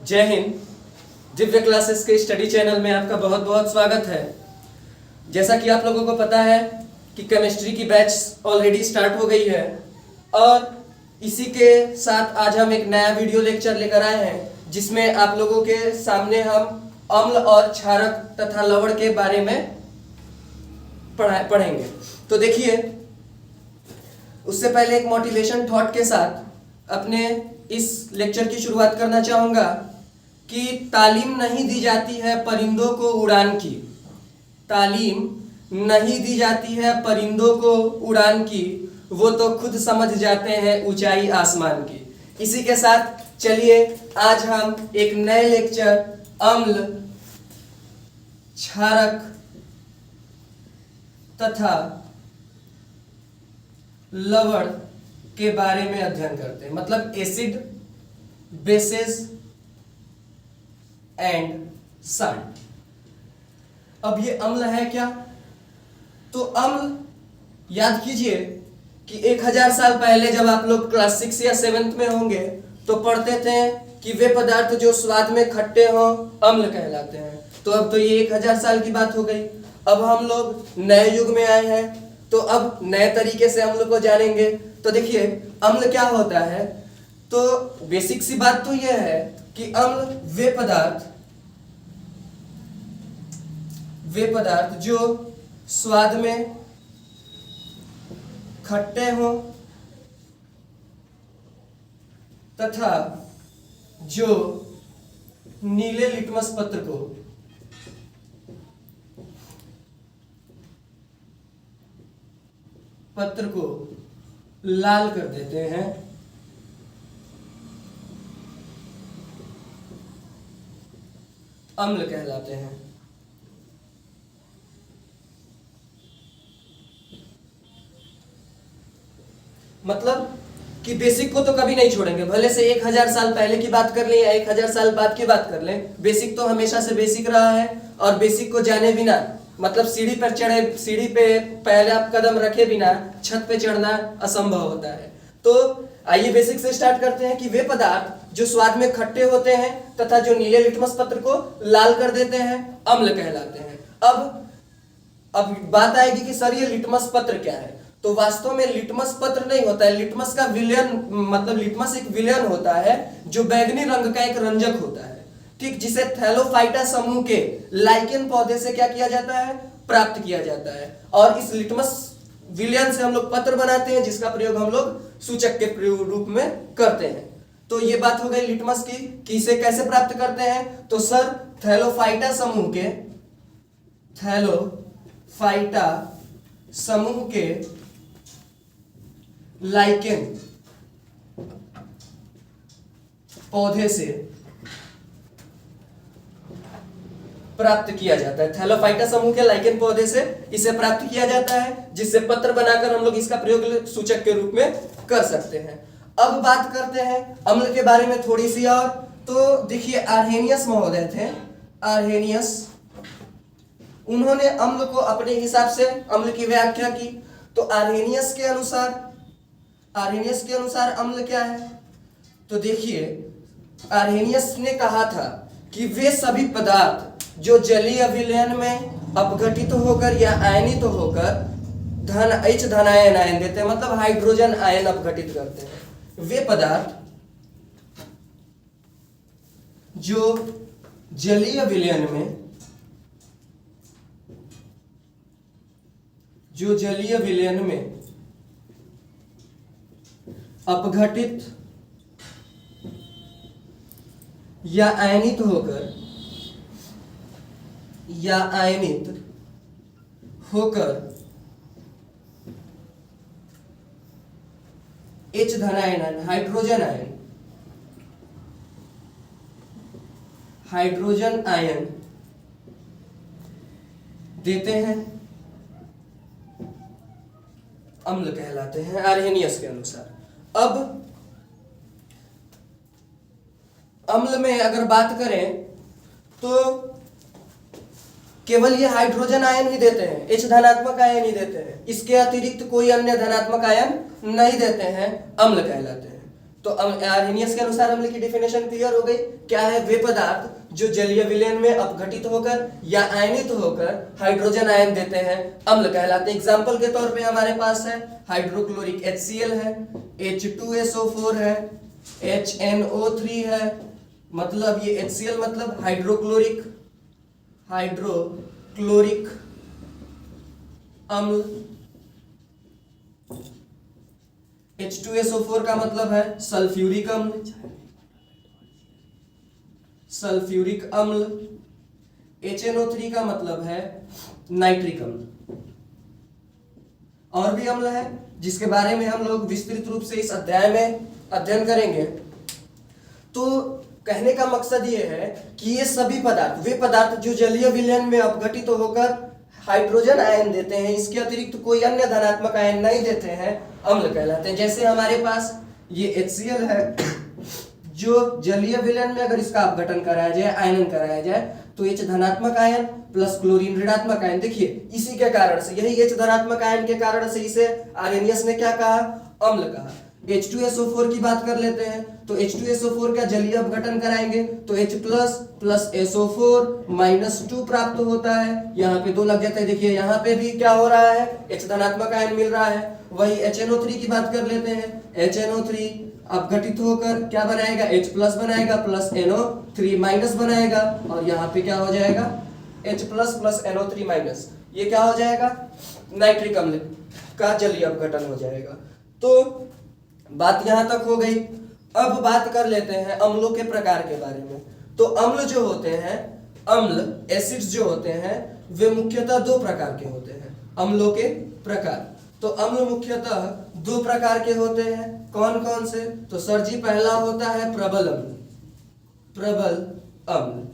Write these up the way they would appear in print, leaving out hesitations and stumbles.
जय हिंद। दिव्य क्लासेस के study channel में आपका बहुत बहुत स्वागत है। जैसा कि आप लोगों को पता है कि केमिस्ट्री की बैच ऑलरेडी स्टार्ट हो गई है और इसी के साथ आज हम एक नया वीडियो लेक्चर लेकर आए हैं जिसमें आप लोगों के सामने हम अम्ल और क्षारक तथा लवण के बारे में पढ़ेंगे। तो देखिए, उससे पहले एक मोटिवेशन थॉट के साथ अपने इस लेक्चर की शुरुआत करना चाहूँगा कि तालीम नहीं दी जाती है परिंदों को उड़ान की। तालीम नहीं दी जाती है परिंदों को उड़ान की, वो तो खुद समझ जाते हैं ऊंचाई आसमान की। इसी के साथ चलिए आज हम एक नए लेक्चर अम्ल, क्षारक तथा लवण के बारे में अध्ययन करते हैं, मतलब एसिड, बेसेस एंड साल्ट। अब ये अम्ल है क्या? तो अम्ल याद कीजिए कि 1000 साल पहले जब आप लोग क्लास 6 या 7th में होंगे तो पढ़ते थे कि वे पदार्थ जो स्वाद में खट्टे हों अम्ल कहलाते हैं। तो अब तो ये 1000 साल की बात हो गई। अब हम लोग नए युग में आए हैं तो अब नए तरीके से अम्ल को जानेंगे। तो देखिए, अम्ल क्या होता है? तो बेसिक सी बात तो यह है कि अम्ल वे पदार्थ जो स्वाद में खट्टे हों तथा जो नीले लिटमस पत्र को लाल कर देते हैं, अम्ल कहलाते हैं। मतलब कि बेसिक को तो कभी नहीं छोड़ेंगे, भले से 1000 साल पहले की बात कर लें या 1000 साल बाद की बात कर लें, बेसिक तो हमेशा से बेसिक रहा है। और बेसिक को जाने बिना, मतलब सीढ़ी पर चढ़े, सीढ़ी पे पहला कदम रखे बिना छत पे चढ़ना असंभव होता है। तो आइए बेसिक से स्टार्ट करते हैं कि वे पदार्थ जो स्वाद में खट्टे होते हैं तथा जो नीले लिटमस पत्र को लाल कर देते हैं अम्ल कहलाते हैं। अब बात आएगी कि सर ये लिटमस पत्र क्या है? तो वास्तव में लिटमस पत्र नहीं होता है। लिटमस का विलयन, मतलब लिटमस एक विलयन होता है जो बैंगनी रंग का एक रंजक होता है, ठीक, जिसे थैलोफाइटा समूह के लाइकेन पौधे से क्या किया जाता है? प्राप्त किया जाता है। और इस लिटमस विलयन से हम लोग पत्र बनाते हैं जिसका प्रयोग हम लोग सूचक के रूप में करते हैं। तो ये बात हो गई लिटमस की कि इसे कैसे प्राप्त करते हैं। तो सर थैलोफाइटा समूह के लाइकेन पौधे से प्राप्त किया जाता है। थैलोफाइटा समूह के लाइकेन पौधे से इसे प्राप्त किया जाता है जिससे पत्र बनाकर हम लोग इसका प्रयोग सूचक के रूप में कर सकते हैं। अब बात करते हैं अम्ल के बारे में थोड़ी सी और। तो देखिए, आर्हेनियस महोदय थे, आर्हेनियस, उन्होंने अम्ल को अपने हिसाब से अम्ल की व्याख्या की। तो आर्हेनियस के अनुसार अम्ल क्या है? तो देखिए, आर्हेनियस ने कहा था कि वे सभी पदार्थ जो जलीय विलयन में अपघटित होकर या आयनित होकर H धनायन आयन देते हैं, मतलब हाइड्रोजन आयन अपघटित करते हैं, वे पदार्थ जो जलीय विलयन में अपघटित या आयनित होकर H धनायन हाइड्रोजन आयन देते हैं, अम्ल कहलाते हैं आर्हेनियस के अनुसार। अब अम्ल में अगर बात करें तो केवल ये हाइड्रोजन आयन ही देते हैं, H धनात्मक आयन ही देते हैं, इसके अतिरिक्त कोई अन्य धनात्मक आयन नहीं देते हैं, अम्ल कहलाते हैं। तो आर्हेनियस के अनुसार अम्ल की डेफिनेशन क्लियर हो गई। क्या है? वे पदार्थ जो जलीय विलयन में अपघटित होकर या आयनित होकर हाइड्रोजन आयन देते हैं, अम्ल कहलाते हैं। एग्जांपल के तौर पे हमारे पास है हाइड्रोक्लोरिक HCl है, H2SO4 है, HNO3 है। मतलब ये HCl मतलब हाइड्रोक्लोरिक अम्ल। H2SO4 का मतलब है सल्फ्यूरिक अम्ल। HNO3 का मतलब है नाइट्रिक अम्ल। और भी अम्ल है जिसके बारे में हम लोग विस्तृत रूप से इस अध्याय में अध्ययन करेंगे। तो कहने का मकसद ये है कि ये सभी पदार्थ, वे पदार्थ जो जलीय विलयन में अपघटित होकर हाइड्रोजन आयन देते हैं, इसके अतिरिक्त कोई अन्य धनात्मक आयन नहीं देते हैं, अम्ल कहलाते हैं। जैसे हमारे पास ये HCl है, जो जलीय विलयन में अगर इसका अपघटन कराया जाए, आयनन कराया जाए, तो H धनात्मक आयन प्लस क्लोरीन ऋणात्मक आयन। देखिए इसी के कारण से, यही H धनात्मक आयन के कारण से इसे आर्हेनियस ने क्या कहा? अम्ल कहा। H2SO4 की बात कर लेते हैं, तो H2SO4 का जलीय अपघटन कराएंगे तो H प्लस SO4 -2 प्राप्त होता है। यहाँ पे 2 लग जाता है। देखिए यहाँ पे भी क्या हो रहा है? H धनात्मक आयन मिल रहा है। वही HNO3 की बात कर लेते हैं, HNO3 अपघटित होकर क्या बनाएगा? H प्लस बनाएगा प्लस NO3 माइनस बनाएगा, और यहाँ पे क्या हो जाएगा? H plus NO3 minus. ये क्या हो जाएगा? नाइट्रिक अम्ल का जलीय अपघटन हो जाएगा। तो बात यहां तक हो गई। अब बात कर लेते हैं अम्लों के प्रकार के बारे में। तो अम्ल जो होते हैं, अम्ल एसिड्स जो होते हैं, वे मुख्यतः 2 प्रकार के होते हैं। अम्लों के प्रकार, तो अम्ल मुख्यतः 2 प्रकार के होते हैं। कौन कौन से? तो सर जी, पहला होता है प्रबल अम्ल,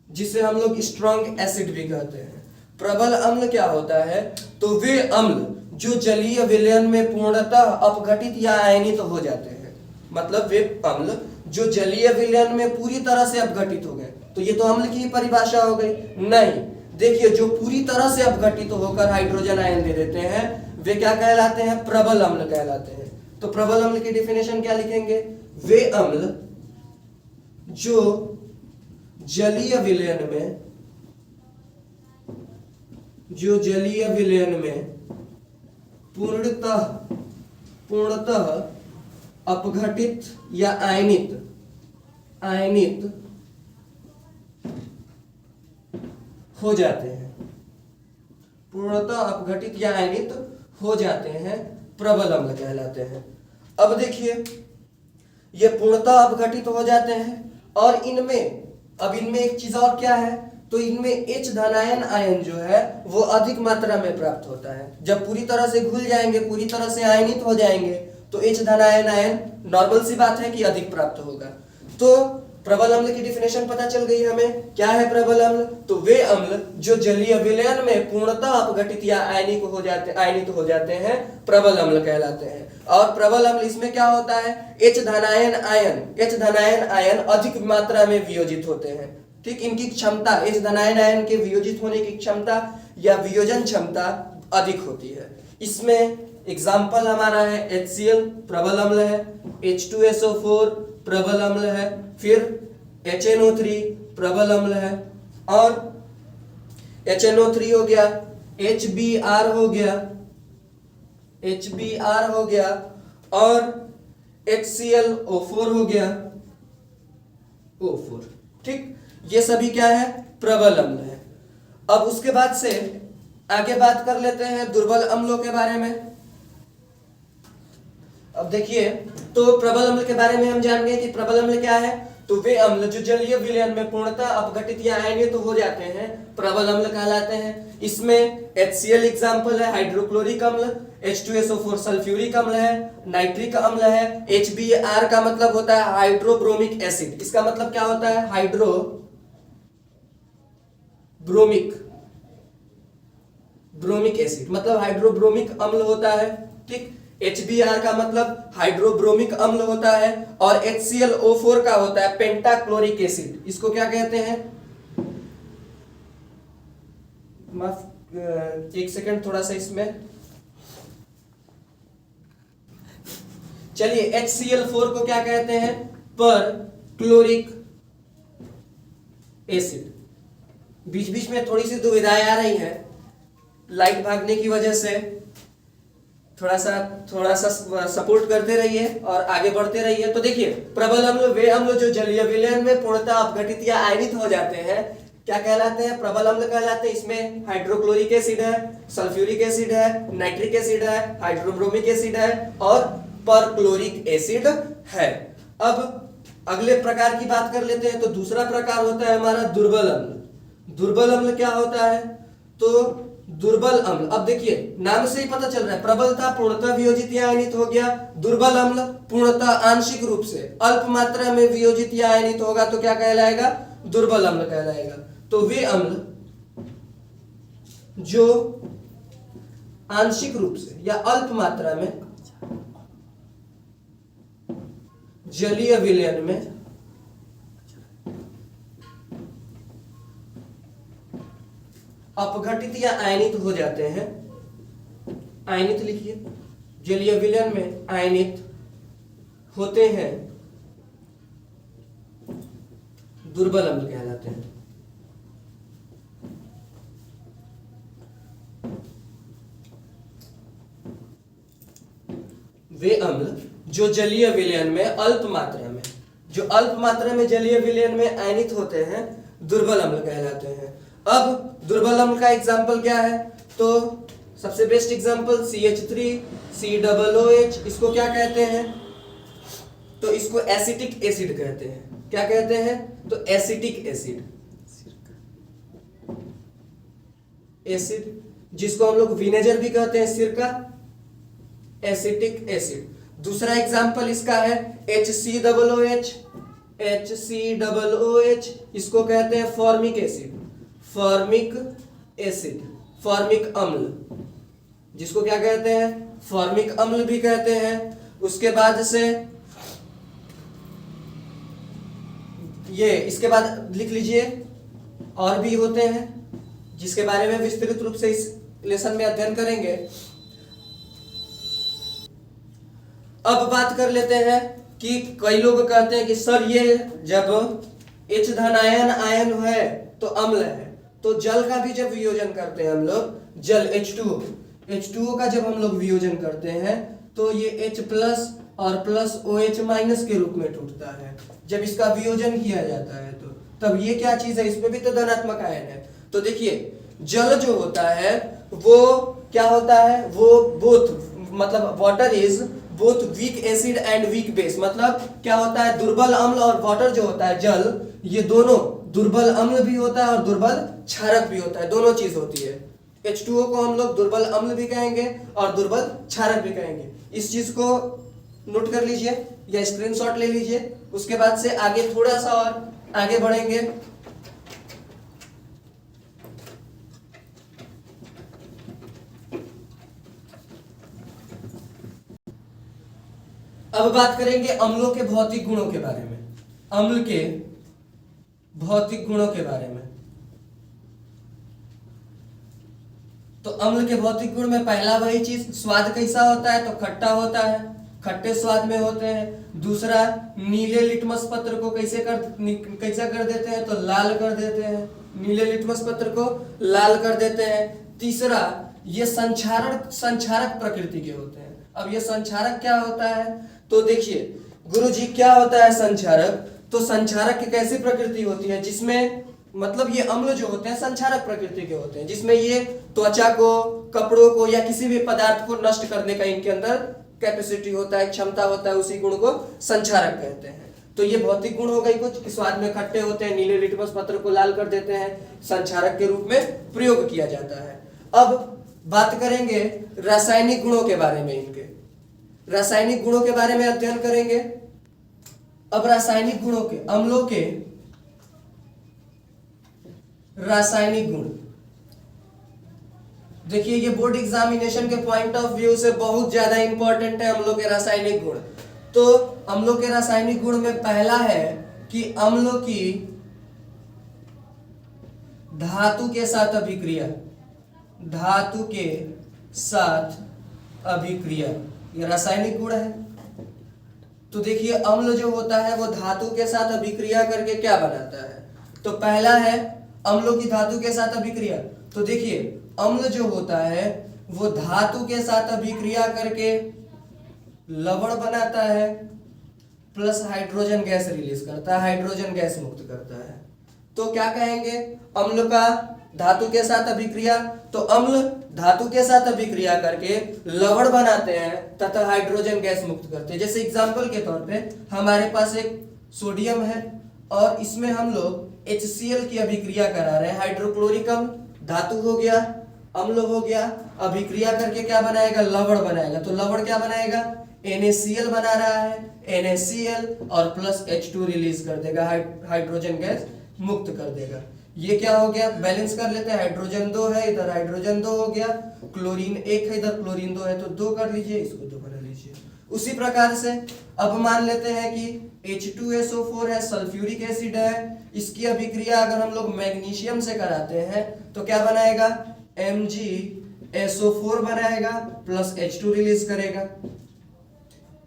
जिसे हम लोग स्ट्रॉन्ग एसिड भी कहते हैं। प्रबल अम्ल क्या होता है? तो वे अम्ल जो जलीय विलयन में पूर्णतः अपघटित या आयनित हो जाते हैं। मतलब वे अम्ल जो जलीय विलयन में पूरी तरह से अपघटित हो गए। तो ये तो अम्ल की परिभाषा हो गई। नहीं, देखिए जो पूरी तरह से अपघटित होकर हाइड्रोजन आयन दे देते हैं, वे क्या कहलाते हैं? प्रबल अम्ल कहलाते हैं। तो प्रबल अम्ल की डेफिनेशन क्या लिखेंगे? वे अम्ल जो जलीय विलयन में पूर्णतः अपघटित या आयनित हो जाते हैं। पूर्णतः अपघटित या आयनित हो जाते हैं, प्रबल अम्ल कहलाते हैं। अब देखिए, ये पूर्णतः अपघटित हो जाते हैं, और इनमें एक चीज और क्या है? तो इनमें H धनायन आयन जो है वो अधिक मात्रा में प्राप्त होता है। जब पूरी तरह से घुल जाएंगे, पूरी तरह से आयनित हो जाएंगे, तो H धनायन आयन नॉर्मल सी बात है कि अधिक प्राप्त होगा। तो प्रबल अम्ल की डिफिनेशन पता चल गई हमें। क्या है प्रबल अम्ल? तो वे अम्ल जो जलीय विलयन में पूर्णतः अपघटित या आयनित हो जाते हैं, प्रबल अम्ल कहलाते हैं। और प्रबल अम्ल इसमें क्या होता है? H धनायन आयन अधिक मात्रा में वियोजित होते हैं। ठीक, इनकी क्षमता, H धनायन आयन के वियोजित होने की क्षमता या वियोजन क्षमता अधिक होती है। इसमें एग्जाम्पल हमारा है HCl प्रबल अम्ल है, H2SO4 प्रबल अम्ल है, फिर HNO3 प्रबल अम्ल है, और HNO3 हो गया, HBr हो गया, और HClO4 हो गया, O4। ठीक, ये सभी क्या है? प्रबल अम्ल है। अब उसके बाद से आगे बात कर लेते हैं दुर्बल अम्लों के बारे में। अब देखिए, तो प्रबल अम्ल के बारे में हम जान गए कि प्रबल अम्ल क्या है। तो वे अम्ल जो जलीय विलयन में पूर्णतः अपघटित या आयनित हो जाते हैं, प्रबल अम्ल कहलाते हैं। इसमें HCl एग्जाम्पल है, हाइड्रोक्लोरिक अम्ल, H2SO4 सल्फ्यूरिक अम्ल है, नाइट्रिक अम्ल है, HBr का मतलब होता है हाइड्रोब्रोमिक एसिड। इसका मतलब क्या होता है? ब्रोमिक एसिड, मतलब हाइड्रोब्रोमिक अम्ल होता है। ठीक, HBr का मतलब हाइड्रोब्रोमिक अम्ल होता है, और HClO4 का होता है पेंटाक्लोरिक एसिड। इसको क्या कहते हैं? माफ, एक सेकंड, थोड़ा सा इसमें चलिए HCl4 को क्या कहते हैं? पर क्लोरिक एसिड। बीच बीच में थोड़ी सी दुविधाएं आ रही हैं, लाइट भागने की वजह से थोड़ा सा सपोर्ट करते रहिए और आगे बढ़ते रहिए। तो देखिए, प्रबल अम्ल वे अम्ल जो जलीय विलयन में पूर्णतः अपघटित या आयनित हो जाते हैं, क्या कहलाते हैं? प्रबल अम्ल कहलाते हैं। इसमें हाइड्रोक्लोरिक एसिड है, सल्फ्यूरिक एसिड है, नाइट्रिक एसिड है, हाइड्रोब्रोमिक एसिड है और परक्लोरिक एसिड है। अब अगले प्रकार की बात कर लेते हैं। तो दूसरा प्रकार होता है हमारा दुर्बल अम्ल। दुर्बल अम्ल क्या होता है? तो दुर्बल अम्ल, अब देखिए नाम से ही पता चल रहा है, प्रबल था पूर्णतः वियोजित या आयनित हो गया, दुर्बल अम्ल पूर्णतः आंशिक रूप से अल्प मात्रा में वियोजित या आयनित होगा तो क्या कहलाएगा? दुर्बल अम्ल कहलाएगा। तो वे अम्ल जो आंशिक रूप से या अल्प मात्रा में जलीय विलयन में अपघटित या आयनित हो जाते हैं, आयनित लिखिए, जलीय विलयन में आयनित होते हैं, दुर्बल अम्ल कहलाते हैं। वे अम्ल जो जलीय विलयन में अल्प मात्रा में, जो अल्प मात्रा में जलीय विलयन में आयनित होते हैं, दुर्बल अम्ल कहलाते हैं। अब दुर्बल अम्ल का एग्जाम्पल क्या है? तो सबसे बेस्ट एग्जाम्पल CH3COOH, इसको क्या कहते हैं? तो इसको एसिटिक एसिड कहते हैं। क्या कहते हैं? तो एसिटिक एसिड, एसिड जिसको हम लोग विनेगर भी कहते हैं, सिरका, एसिटिक एसिड। दूसरा एग्जाम्पल इसका है HCOOH, HCOOH, इसको कहते हैं formic acid, formic acid, formic अम्ल, जिसको क्या कहते हैं? फॉर्मिक अम्ल भी कहते हैं। उसके बाद से ये, इसके बाद लिख लीजिए और भी होते हैं जिसके बारे में विस्तृत रूप से इस लेसन में अध्ययन करेंगे। अब बात कर लेते हैं कि कई लोग कहते हैं कि सर ये जब H धनायन आयन है तो अम्ल है, तो जल का भी जब वियोजन करते हैं हम लोग, जल H2O का जब हम लोग वियोजन करते हैं तो ये H प्लस और प्लस OH माइनस के रूप में टूटता है। जब इसका वियोजन किया जाता है तो तब ये क्या चीज है? इसमें भी तो धनात्मक आयन है। तो देखिए जल जो होता है वो क्या होता है? वो बोथ, मतलब water is both weak acid and weak base. मतलब क्या होता है? दुर्बल अम्ल और वाटर जो होता है, जल, ये दोनों दुर्बल अम्ल भी होता है और दुर्बल क्षारक भी होता है, दोनों चीज होती है। H2O को हम लोग दुर्बल अम्ल भी कहेंगे और दुर्बल क्षारक भी कहेंगे। इस चीज को नोट कर लीजिए या स्क्रीनशॉट ले लीजिए। उसके बाद से आगे थोड़ा सा और आगे बढ़ेंगे। अब बात करेंगे अम्लों के भौतिक गुणों के बारे में, अम्ल के भौतिक गुणों के बारे में। तो अम्ल के भौतिक गुण में पहला वही चीज, स्वाद कैसा होता है? तो खट्टा होता है, खट्टे स्वाद में होते हैं। दूसरा, नीले लिटमस पत्र को कैसा कर देते हैं? तो लाल कर देते हैं, नीले लिटमस पत्र को लाल कर देते हैं। तीसरा, ये संक्षारक प्रकृति के होते हैं। अब ये संक्षारक क्या होता है? तो देखिए गुरुजी, क्या होता है संक्षारक? तो संक्षारक की कैसी प्रकृति होती है? जिसमें मतलब ये अम्ल जो होते हैं संक्षारक प्रकृति के होते हैं, जिसमें ये त्वचा को, कपड़ों को या किसी भी पदार्थ को नष्ट करने का इनके अंदर कैपेसिटी होता है, क्षमता होता है, उसी गुण को संक्षारक कहते हैं। तो ये भौतिक गुण हो गई कुछ, स्वाद में खट्टे होते हैं, नीले लिटमस पत्र को लाल कर देते हैं, संक्षारक के रूप में प्रयोग किया जाता है। अब बात करेंगे रासायनिक गुणों के बारे में, इनके रासायनिक गुणों के बारे में अध्ययन करेंगे। अब रासायनिक गुणों के, अम्लों के रासायनिक गुण, देखिए ये बोर्ड एग्जामिनेशन के पॉइंट ऑफ व्यू से बहुत ज्यादा इंपॉर्टेंट है अम्लों के रासायनिक गुण। तो अम्लों के रासायनिक गुण में पहला है कि अम्लों की धातु के साथ अभिक्रिया, धातु के साथ अभिक्रिया, ये रासायनिक गुण है। तो देखिए अम्ल जो होता है वो धातु के साथ अभिक्रिया करके क्या बनाता है। तो पहला है अम्लों की धातु के साथ अभिक्रिया। तो देखिए अम्ल जो होता है वो धातु के साथ अभिक्रिया करके लवण बनाता है प्लस हाइड्रोजन गैस रिलीज करता है, हाइड्रोजन गैस मुक्त करता है। तो क्या कहेंगे अम्ल का धातु के साथ अभिक्रिया। तो अम्ल धातु के साथ अभिक्रिया करके लवण बनाते हैं तथा हाइड्रोजन गैस मुक्त करते हैं। जैसे एग्जांपल के तौर पे हमारे पास एक सोडियम है और इसमें हम लोग HCl की अभिक्रिया करा रहे हैं। हाइड्रोक्लोरिक अम्ल धातु हो गया, अम्ल हो गया, अभिक्रिया करके क्या बनाएगा, लवण बनाएगा। तो लवण क्या बनाएगा, NaCl बना रहा है, NaCl और प्लस H2 रिलीज कर देगा, हाइड्रोजन गैस मुक्त कर देगा। ये क्या हो गया, बैलेंस कर लेते हैं। हाइड्रोजन 2 है, इधर हाइड्रोजन 2 हो गया, क्लोरीन 1 है, इधर क्लोरीन 2 है, तो 2 कर लीजिए, इसको 2 बना लीजिए। उसी प्रकार से अब मान लेते हैं कि H2SO4 है, सल्फ्यूरिक एसिड है, इसकी अभिक्रिया अगर हम लोग मैग्नीशियम से कराते हैं तो क्या बनाएगा, MgSO4 बनाएगा प्लस H2 रिलीज करेगा।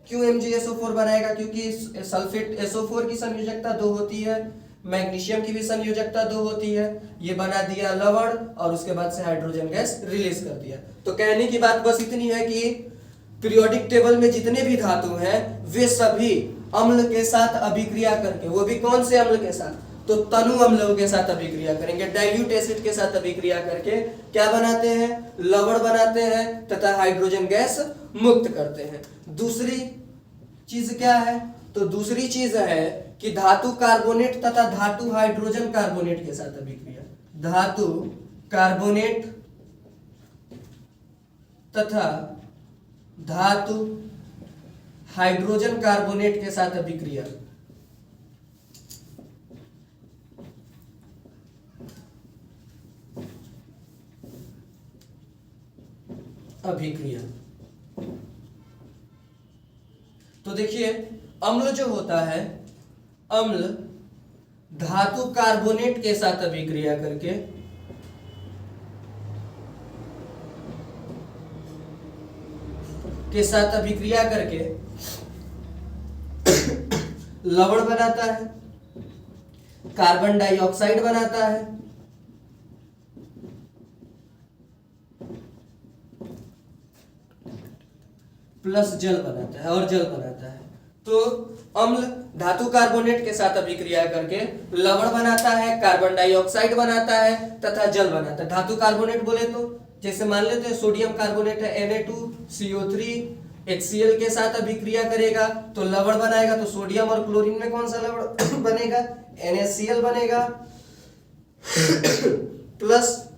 क्यों MgSO4 बनाएगा, क्योंकि सल्फेट SO4 की संयोजकता 2 होती है, मैग्नीशियम की भी संयोजकता 2 होती है। ये बना दिया लवण और उसके बाद से हाइड्रोजन गैस रिलीज कर दिया। तो कहने की बात बस इतनी है कि पीरियोडिक टेबल में जितने भी धातु हैं वे सभी अम्ल के साथ अभिक्रिया करके, वो भी कौन से अम्ल के साथ, तो तनु अम्लों के साथ अभिक्रिया करेंगे, डाइल्यूट एसिड के साथ अभिक्रिया करके क्या बनाते हैं, लवण बनाते हैं तथा हाइड्रोजन गैस मुक्त करते हैं। दूसरी चीज क्या है, तो दूसरी चीज है कि धातु कार्बोनेट तथा धातु हाइड्रोजन कार्बोनेट के साथ अभिक्रिया, धातु कार्बोनेट तथा धातु हाइड्रोजन कार्बोनेट के साथ अभिक्रिया, तो देखिए अम्ल जो होता है, अम्ल धातु कार्बोनेट के साथ अभिक्रिया करके लवण बनाता है, कार्बन डाइऑक्साइड बनाता है, प्लस जल बनाता है और जल बनाता है। तो अम्ल धातु कार्बोनेट के साथ अभिक्रिया करके लवण बनाता है, कार्बन डाइऑक्साइड बनाता है तथा जल बनाता है। धातु कार्बोनेट बोले तो जैसे मान लेते हैं सोडियम कार्बोनेट है, Na2CO3 HCl के साथ अभिक्रिया करेगा तो लवण बनाएगा। तो सोडियम और क्लोरीन में कौन सा लवण बनेगा, NaCl बनेगा प्लस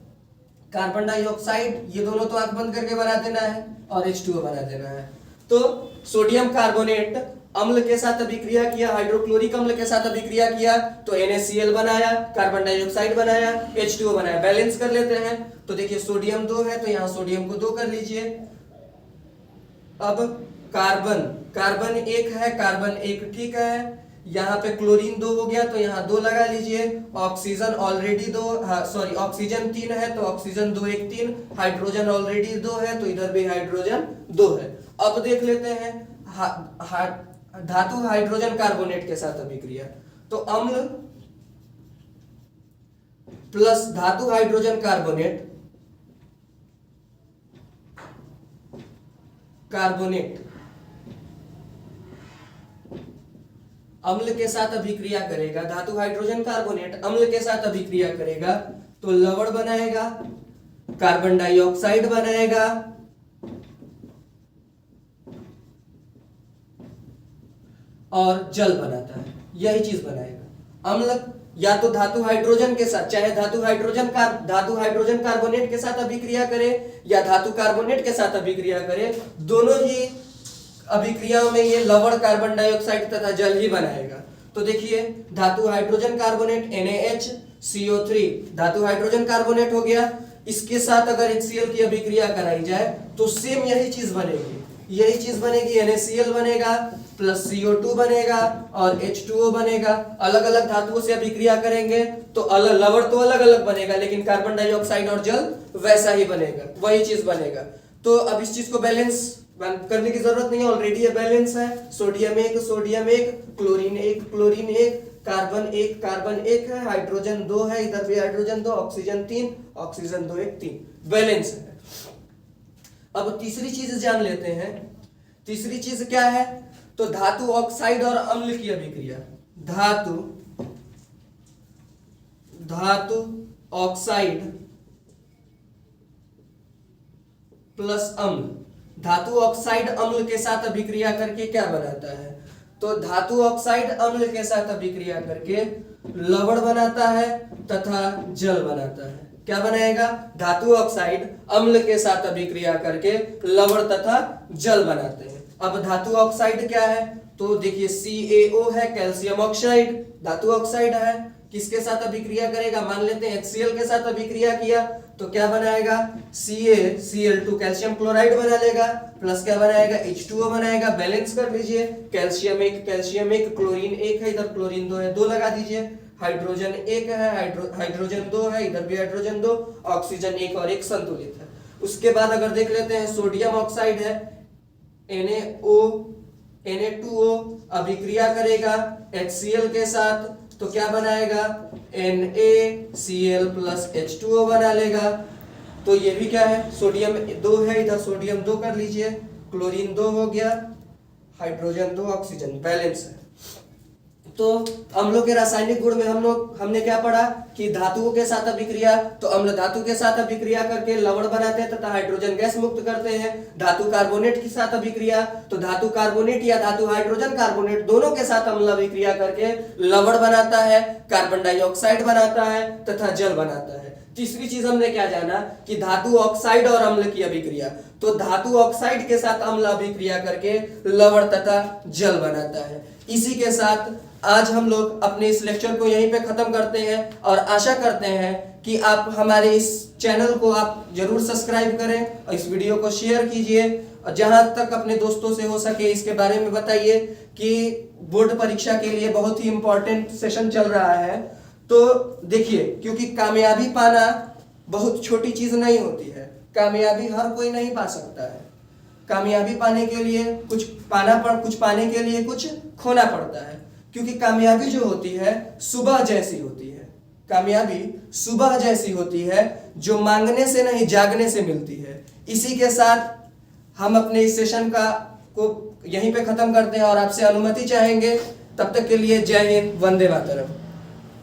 कार्बन डाइऑक्साइड, ये दोनों तो आंख बंद करके बना देना है और H2O बना देना है। तो सोडियम कार्बोनेट अम्ल के साथ अभिक्रिया किया, हाइड्रोक्लोरिक अम्ल के साथ अभिक्रिया किया तो NaCl बनाया, कार्बन डाइऑक्साइड बनाया, H2O बनाया। बैलेंस कर लेते हैं। तो देखिए सोडियम 2 है तो यहाँ सोडियम को 2 कर लीजिए। अब कार्बन 1 है, कार्बन 1 ठीक है, यहाँ पे क्लोरीन 2 हो गया तो यहाँ 2 लगा लीजिए। ऑक्सीजन ऑलरेडी 2, सॉरी ऑक्सीजन 3 है तो ऑक्सीजन 2 1 3, हाइड्रोजन ऑलरेडी 2 है तो इधर भी हाइड्रोजन 2 है। अब देख लेते हैं धातु हाइड्रोजन कार्बोनेट के साथ अभिक्रिया। तो अम्ल प्लस धातु हाइड्रोजन कार्बोनेट अम्ल के साथ अभिक्रिया करेगा, धातु हाइड्रोजन कार्बोनेट अम्ल के साथ अभिक्रिया करेगा तो लवण बनाएगा, कार्बन डाइऑक्साइड बनाएगा और जल बनाता है, यही चीज बनाएगा। अम्ल या तो धातु हाइड्रोजन के साथ, चाहे धातु हाइड्रोजन कार्बोनेट के साथ अभिक्रिया करे या धातु कार्बोनेट के साथ अभिक्रिया करे, दोनों ही अभिक्रियाओं में ये लवण, कार्बन डाइऑक्साइड तथा जल ही बनाएगा। तो देखिए धातु हाइड्रोजन कार्बोनेट NaHCO3 धातु हाइड्रोजन कार्बोनेट हो गया, इसके साथ अगर HCl की अभिक्रिया कराई जाए तो सेम यही चीज बनेगी, NaCl बनेगा प्लस CO2 बनेगा और H2O बनेगा। अलग अलग धातुओं से अभिक्रिया करेंगे तो अलग लवण तो अलग अलग बनेगा लेकिन कार्बन डाइऑक्साइड और जल वैसा ही बनेगा, वही चीज बनेगा। तो अब इस चीज को बैलेंस करने की जरूरत नहीं है, ऑलरेडी ये बैलेंस है। सोडियम एक, क्लोरीन एक, कार्बन एक है, हाइड्रोजन 2 है, इधर भी हाइड्रोजन 2, ऑक्सीजन 3, ऑक्सीजन 2 1 3 बैलेंस है। अब तीसरी चीज जान लेते हैं। तीसरी चीज क्या है? तो धातु ऑक्साइड और अम्ल की अभिक्रिया। धातु ऑक्साइड प्लस अम्ल, धातु ऑक्साइड अम्ल के साथ अभिक्रिया करके क्या बनाता है? तो धातु ऑक्साइड अम्ल के साथ अभिक्रिया करके लवण बनाता है तथा जल बनाता है। क्या बनाएगा? धातु ऑक्साइड अम्ल के साथ अभिक्रिया करके लवण तथा जल बनाते हैं। अब धातु ऑक्साइड क्या है? तो देखिए CaO है, कैल्शियम ऑक्साइड धातु ऑक्साइड है। किसके साथ अभिक्रिया करेगा? मान लेते हैं HCl के साथ अभिक्रिया किया तो क्या बनाएगा? CaCl2 कैल्शियम क्लोराइड बना लेगा, प्लस क्या बनाएगा? H2O बनाएगा। बैलेंस कर लीजिए, कैल्शियम एक, क्लोरीन 1 है, इधर क्लोरीन 2 है, 2 लगा दीजिए। हाइड्रोजन 1 है, हाइड्रोजन 2 है, इधर भी हाइड्रोजन 2, ऑक्सीजन 1 और 1 संतुलित है। उसके बाद अगर देख लेते हैं सोडियम ऑक्साइड है, Na2O अभिक्रिया करेगा HCl के साथ तो क्या बनाएगा? NaCl प्लस H2O बना लेगा। तो ये भी क्या है? सोडियम 2 है, इधर सोडियम 2 कर लीजिए, क्लोरीन 2 हो गया, हाइड्रोजन 2, ऑक्सीजन बैलेंस है। तो अम्लों के रासायनिक गुण में हमने क्या पढ़ा कि धातुओं के साथ अभिक्रिया, तो अम्ल धातु के साथ अभिक्रिया करके लवण बनाते हैं तथा हाइड्रोजन गैस मुक्त करते हैं। धातु कार्बोनेट के साथ अभिक्रिया, तो धातु कार्बोनेट या धातु हाइड्रोजन कार्बोनेट दोनों के साथ अम्ल अभिक्रिया करके लवण बनाता है, कार्बन डाइऑक्साइड बनाता है तथा जल बनाता है। तीसरी चीज हमने क्या जाना कि धातु ऑक्साइड और अम्ल की अभिक्रिया, तो धातु ऑक्साइड के साथ अम्ल अभिक्रिया करके लवण तथा जल बनाता है। इसी के साथ आज हम लोग अपने इस लेक्चर को यहीं पे खत्म करते हैं और आशा करते हैं कि आप हमारे इस चैनल को आप जरूर सब्सक्राइब करें और इस वीडियो को शेयर कीजिए और जहां तक अपने दोस्तों से हो सके इसके बारे में बताइए कि बोर्ड परीक्षा के लिए बहुत ही इंपॉर्टेंट सेशन चल रहा है। तो देखिए, क्योंकि कामयाबी पाना बहुत छोटी चीज नहीं होती है, कामयाबी हर कोई नहीं पा सकता है। कामयाबी पाने के लिए कुछ पाने के लिए कुछ खोना पड़ता है, क्योंकि कामयाबी जो होती है सुबह जैसी होती है। कामयाबी सुबह जैसी होती है जो मांगने से नहीं जागने से मिलती है। इसी के साथ हम अपने इस सेशन को यहीं पे खत्म करते हैं और आपसे अनुमति चाहेंगे। तब तक के लिए जय हिंद, वंदे मातरम।